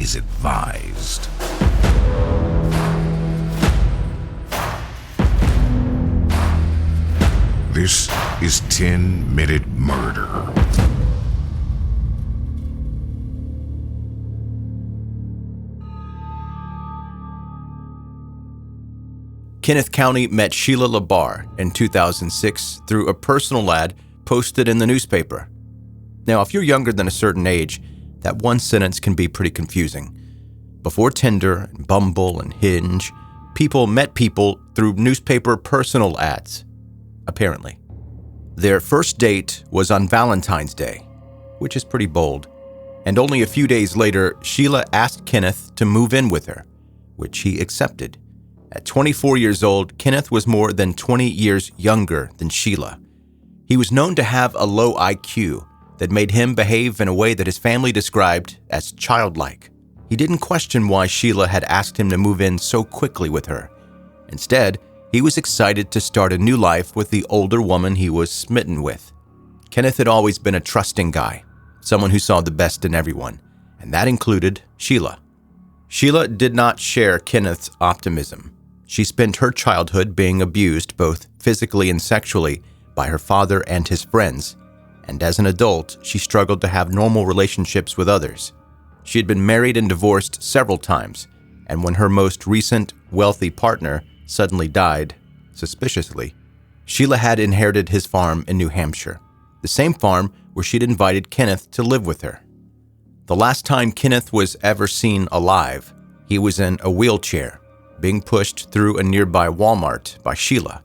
is advised. This is 10-Minute Murder. Kenneth County met Sheila LaBarre in 2006 through a personal ad posted in the newspaper. Now, if you're younger than a certain age, that one sentence can be pretty confusing. Before Tinder, and Bumble, and Hinge, people met people through newspaper personal ads, apparently. Their first date was on Valentine's Day, which is pretty bold, and only a few days later, Sheila asked Kenneth to move in with her, which he accepted. At 24 years old, Kenneth was more than 20 years younger than Sheila. He was known to have a low IQ that made him behave in a way that his family described as childlike. He didn't question why Sheila had asked him to move in so quickly with her. Instead, he was excited to start a new life with the older woman he was smitten with. Kenneth had always been a trusting guy, someone who saw the best in everyone, and that included Sheila. Sheila did not share Kenneth's optimism. She spent her childhood being abused both physically and sexually by her father and his friends, and as an adult, she struggled to have normal relationships with others. She had been married and divorced several times, and when her most recent wealthy partner suddenly died, suspiciously, Sheila had inherited his farm in New Hampshire, the same farm where she'd invited Kenneth to live with her. The last time Kenneth was ever seen alive, he was in a wheelchair, being pushed through a nearby Walmart by Sheila.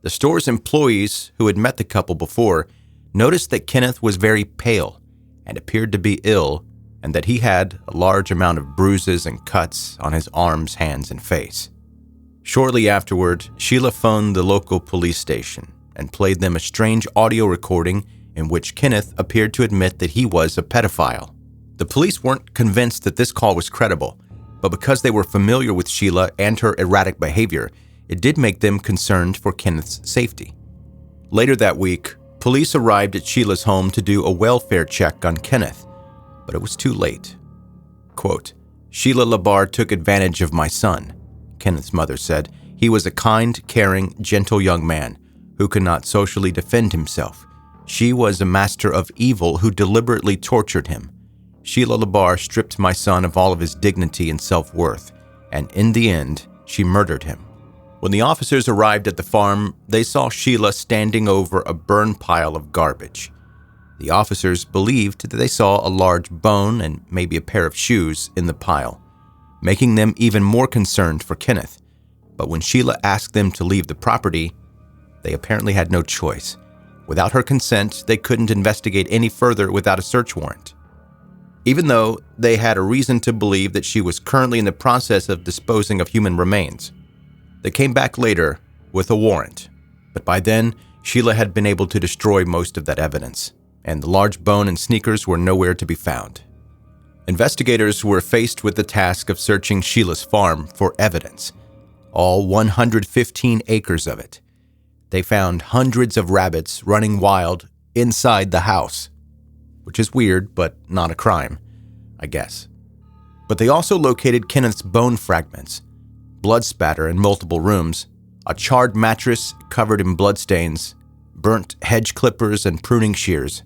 The store's employees who had met the couple before noticed that Kenneth was very pale and appeared to be ill, and that he had a large amount of bruises and cuts on his arms, hands, and face. Shortly afterward, Sheila phoned the local police station and played them a strange audio recording in which Kenneth appeared to admit that he was a pedophile. The police weren't convinced that this call was credible, but because they were familiar with Sheila and her erratic behavior, it did make them concerned for Kenneth's safety. Later that week, police arrived at Sheila's home to do a welfare check on Kenneth, but it was too late. Quote, "Sheila LaBarre took advantage of my son," Kenneth's mother said. "He was a kind, caring, gentle young man who could not socially defend himself. She was a master of evil who deliberately tortured him. Sheila LaBarre stripped my son of all of his dignity and self-worth, and in the end, she murdered him." When the officers arrived at the farm, they saw Sheila standing over a burn pile of garbage. The officers believed that they saw a large bone and maybe a pair of shoes in the pile, making them even more concerned for Kenneth. But when Sheila asked them to leave the property, they apparently had no choice. Without her consent, they couldn't investigate any further without a search warrant. Even though they had a reason to believe that she was currently in the process of disposing of human remains. They came back later with a warrant, but by then, Sheila had been able to destroy most of that evidence, and the large bone and sneakers were nowhere to be found. Investigators were faced with the task of searching Sheila's farm for evidence, all 115 acres of it. They found hundreds of rabbits running wild inside the house, which is weird, but not a crime, I guess. But they also located Kenneth's bone fragments, blood spatter in multiple rooms, a charred mattress covered in bloodstains, burnt hedge clippers and pruning shears,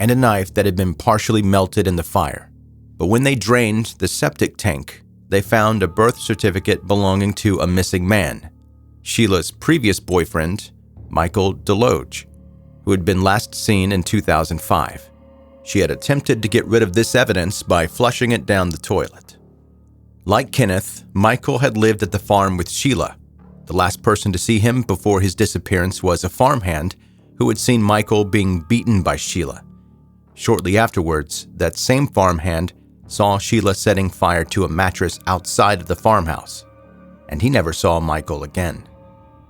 and a knife that had been partially melted in the fire. But when they drained the septic tank, they found a birth certificate belonging to a missing man, Sheila's previous boyfriend, Michael DeLoge, who had been last seen in 2005. She had attempted to get rid of this evidence by flushing it down the toilet. Like Kenneth, Michael had lived at the farm with Sheila. The last person to see him before his disappearance was a farmhand who had seen Michael being beaten by Sheila. Shortly afterwards, that same farmhand saw Sheila setting fire to a mattress outside of the farmhouse, and he never saw Michael again.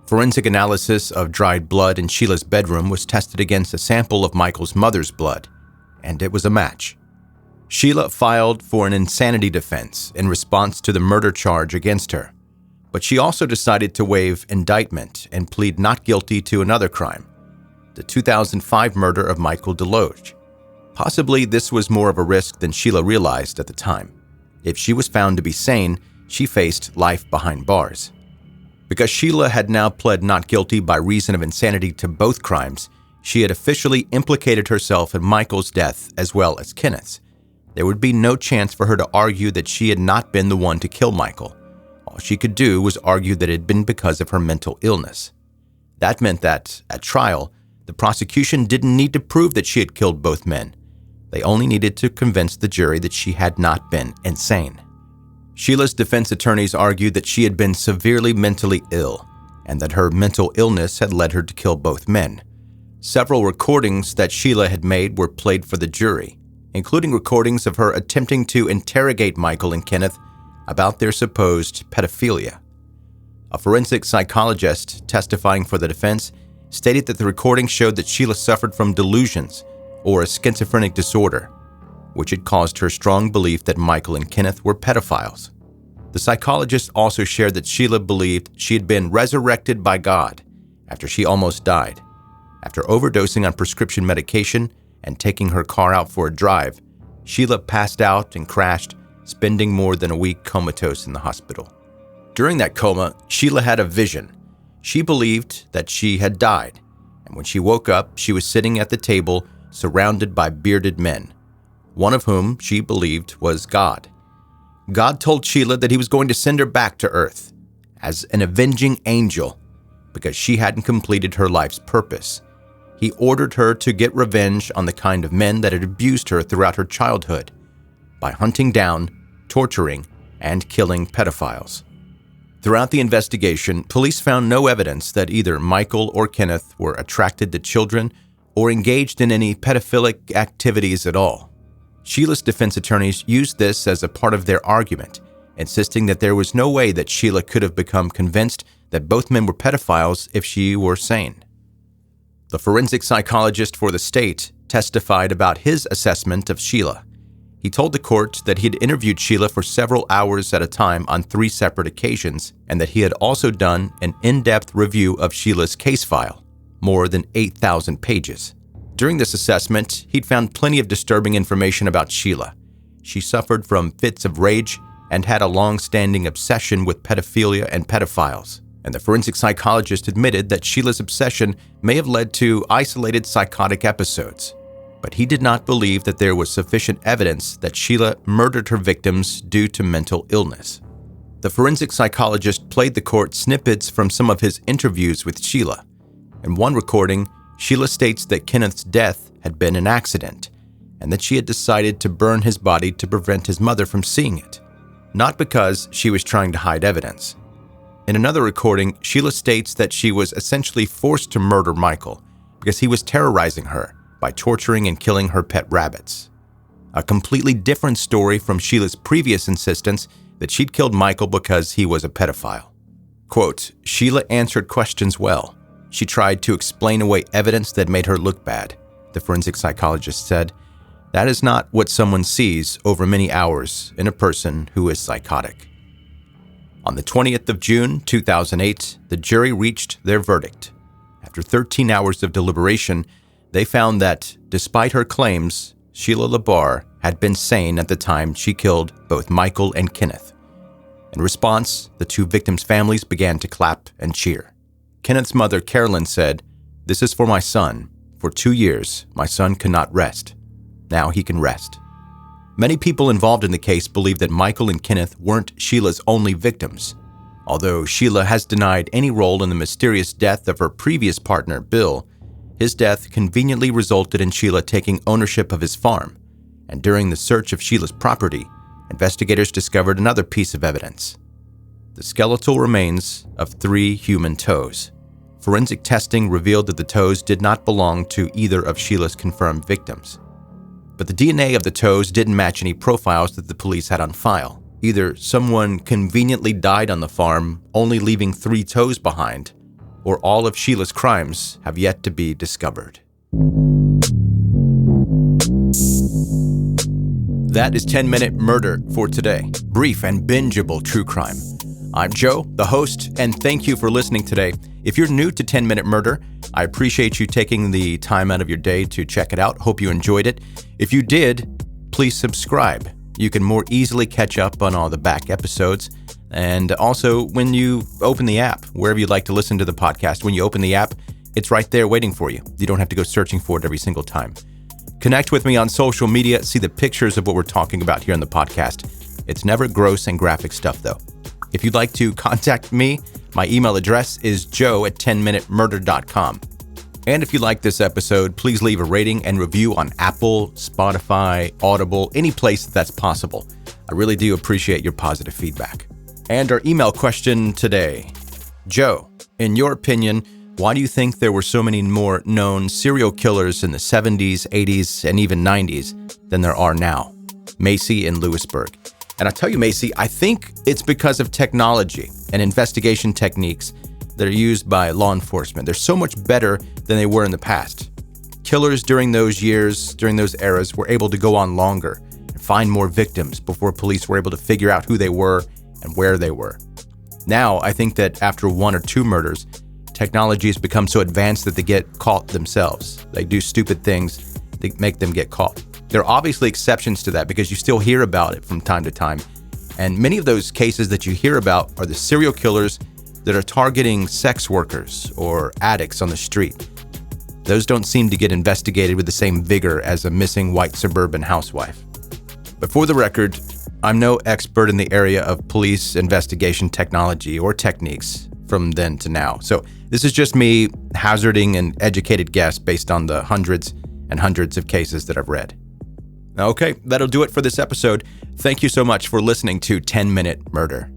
Forensic analysis of dried blood in Sheila's bedroom was tested against a sample of Michael's mother's blood, and it was a match. Sheila filed for an insanity defense in response to the murder charge against her, but she also decided to waive indictment and plead not guilty to another crime, the 2005 murder of Michael DeLoge. Possibly this was more of a risk than Sheila realized at the time. If she was found to be sane, she faced life behind bars. Because Sheila had now pled not guilty by reason of insanity to both crimes, she had officially implicated herself in Michael's death as well as Kenneth's. There would be no chance for her to argue that she had not been the one to kill Michael. All she could do was argue that it had been because of her mental illness. That meant that, at trial, the prosecution didn't need to prove that she had killed both men. They only needed to convince the jury that she had not been insane. Sheila's defense attorneys argued that she had been severely mentally ill and that her mental illness had led her to kill both men. Several recordings that Sheila had made were played for the jury, including recordings of her attempting to interrogate Michael and Kenneth about their supposed pedophilia. A forensic psychologist testifying for the defense stated that the recording showed that Sheila suffered from delusions or a schizophrenic disorder, which had caused her strong belief that Michael and Kenneth were pedophiles. The psychologist also shared that Sheila believed she had been resurrected by God after she almost died. After overdosing on prescription medication and taking her car out for a drive, Sheila passed out and crashed, spending more than a week comatose in the hospital. During that coma, Sheila had a vision. She believed that she had died, and when she woke up, she was sitting at the table surrounded by bearded men, one of whom she believed was God. God told Sheila that he was going to send her back to Earth as an avenging angel because she hadn't completed her life's purpose. He ordered her to get revenge on the kind of men that had abused her throughout her childhood by hunting down, torturing, and killing pedophiles. Throughout the investigation, police found no evidence that either Michael or Kenneth were attracted to children or engaged in any pedophilic activities at all. Sheila's defense attorneys used this as a part of their argument, insisting that there was no way that Sheila could have become convinced that both men were pedophiles if she were sane. The forensic psychologist for the state testified about his assessment of Sheila. He told the court that he had interviewed Sheila for several hours at a time on 3 separate occasions, and that he had also done an in-depth review of Sheila's case file, more than 8,000 pages. During this assessment, he'd found plenty of disturbing information about Sheila. She suffered from fits of rage and had a long-standing obsession with pedophilia and pedophiles. And the forensic psychologist admitted that Sheila's obsession may have led to isolated psychotic episodes. But he did not believe that there was sufficient evidence that Sheila murdered her victims due to mental illness. The forensic psychologist played the court snippets from some of his interviews with Sheila. In one recording, Sheila states that Kenneth's death had been an accident, and that she had decided to burn his body to prevent his mother from seeing it, not because she was trying to hide evidence. In another recording, Sheila states that she was essentially forced to murder Michael because he was terrorizing her by torturing and killing her pet rabbits. A completely different story from Sheila's previous insistence that she'd killed Michael because he was a pedophile. Quote, Sheila answered questions well. She tried to explain away evidence that made her look bad, the forensic psychologist said. That is not what someone sees over many hours in a person who is psychotic. On the 20th of June, 2008, the jury reached their verdict. After 13 hours of deliberation, they found that, despite her claims, Sheila LaBarre had been sane at the time she killed both Michael and Kenneth. In response, the 2 victims' families began to clap and cheer. Kenneth's mother, Carolyn, said, "This is for my son. For 2 years, my son could not rest. Now he can rest." Many people involved in the case believe that Michael and Kenneth weren't Sheila's only victims. Although Sheila has denied any role in the mysterious death of her previous partner, Bill, his death conveniently resulted in Sheila taking ownership of his farm, and during the search of Sheila's property, investigators discovered another piece of evidence: the skeletal remains of 3 human toes. Forensic testing revealed that the toes did not belong to either of Sheila's confirmed victims. But the DNA of the toes didn't match any profiles that the police had on file. Either someone conveniently died on the farm, only leaving 3 toes behind, or all of Sheila's crimes have yet to be discovered. That is 10-Minute Murder for today. Brief and bingeable true crime. I'm Joe, the host, and thank you for listening today. If you're new to 10-Minute Murder, I appreciate you taking the time out of your day to check it out. Hope you enjoyed it. If you did, please subscribe. you can more easily catch up on all the back episodes. And also, when you open the app, wherever you'd like to listen to the podcast, when you open the app, it's right there waiting for you. You don't have to go searching for it every single time. Connect with me on social media, see the pictures of what we're talking about here in the podcast. It's never gross and graphic stuff, though. If you'd like to contact me, my email address is joe@10minutemurder.com. And if you like this episode, please leave a rating and review on Apple, Spotify, Audible, any place that's possible. I really do appreciate your positive feedback. And our email question today. Joe, in your opinion, why do you think there were so many more known serial killers in the 70s, 80s, and even 90s than there are now? Macy in Lewisburg. And I tell you, Macy, I think it's because of technology and investigation techniques that are used by law enforcement. They're so much better than they were in the past. Killers during those years, during those eras, were able to go on longer and find more victims before police were able to figure out who they were and where they were. Now, I think that after one or two murders, technology has become so advanced that they get caught themselves. They do stupid things that make them get caught. There are obviously exceptions to that because you still hear about it from time to time. And many of those cases that you hear about are the serial killers that are targeting sex workers or addicts on the street. Those don't seem to get investigated with the same vigor as a missing white suburban housewife. But for the record, I'm no expert in the area of police investigation technology or techniques from then to now. So this is just me hazarding an educated guess based on the hundreds and hundreds of cases that I've read. Okay, that'll do it for this episode. Thank you so much for listening to 10 Minute Murder.